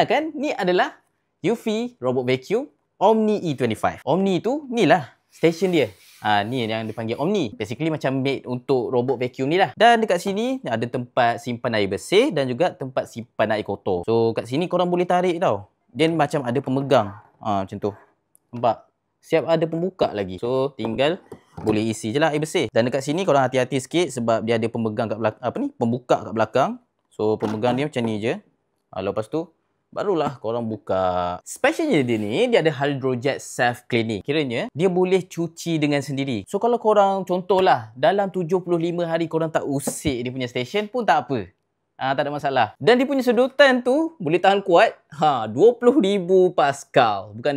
Kenalkan, ni adalah Eufy Robot Vacuum Omni E25. Omni tu, ni lah stesen dia. Ni yang dipanggil Omni. Basically macam made untuk robot vacuum ni lah. Dan dekat sini ada tempat simpan air bersih dan juga tempat simpan air kotor. So kat sini korang boleh tarik tau. Dia macam ada pemegang. Macam tu. Nampak? Siap ada pembuka lagi. So tinggal boleh isi je lah air bersih. Dan dekat sini korang hati-hati sikit sebab dia ada pemegang kat belakang, pembuka kat belakang. So pemegang dia macam ni je. Lepas tu barulah korang buka. Specialnya dia ni, dia ada hydrojet self cleaning. Kiranya dia boleh cuci dengan sendiri. So kalau korang contohlah dalam 75 hari korang tak usik dia punya stesen pun tak apa. Tak ada masalah. Dan dia punya sedutan tu boleh tahan kuat 20,000 Pascal. Bukan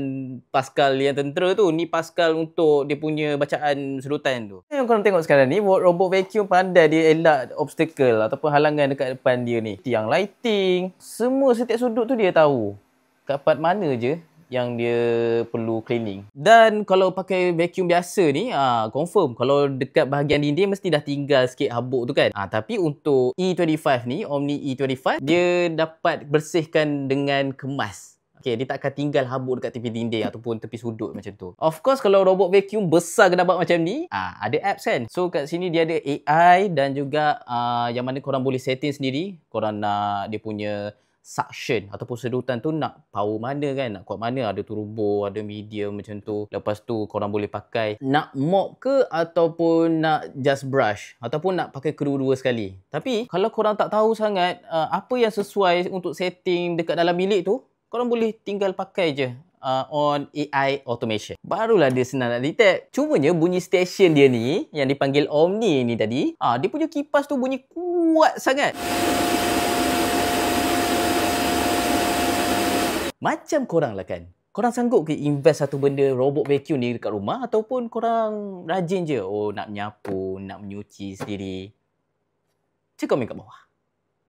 Pascal yang tentera tu. Ni Pascal untuk dia punya bacaan sedutan tu. Yang korang tengok sekarang ni, robot vacuum pandai dia elak obstacle ataupun halangan dekat depan dia ni. Tiang lighting, semua setiap sudut tu dia tahu. Kat part mana je yang dia perlu cleaning. Dan kalau pakai vacuum biasa ni, confirm kalau dekat bahagian dinding mesti dah tinggal sikit habuk tu kan. Tapi untuk E25 ni, Omni E25, dia dapat bersihkan dengan kemas. Okay, dia tak akan tinggal habuk dekat tepi dinding ataupun tepi sudut macam tu. Of course, kalau robot vacuum besar gedabak macam ni, ada apps kan. So kat sini dia ada AI dan juga yang mana korang boleh setting sendiri. Korang nak dia punya suction ataupun sedutan tu nak power mana kan, nak kuat mana, ada turbo, ada medium macam tu. Lepas tu korang boleh pakai nak mop ke ataupun nak just brush ataupun nak pakai kedua-dua sekali. Tapi kalau korang tak tahu sangat apa yang sesuai untuk setting dekat dalam bilik tu, korang boleh tinggal pakai je on AI automation. Barulah dia senang nak detect. Cumanya bunyi stesen dia ni yang dipanggil Omni ni tadi, dia punya kipas tu bunyi kuat sangat. Macam korang lah kan. Korang sanggup ke invest satu benda robot vacuum ni dekat rumah ataupun korang rajin je nak menyapu, nak menyuci sendiri? Cik komen kat bawah.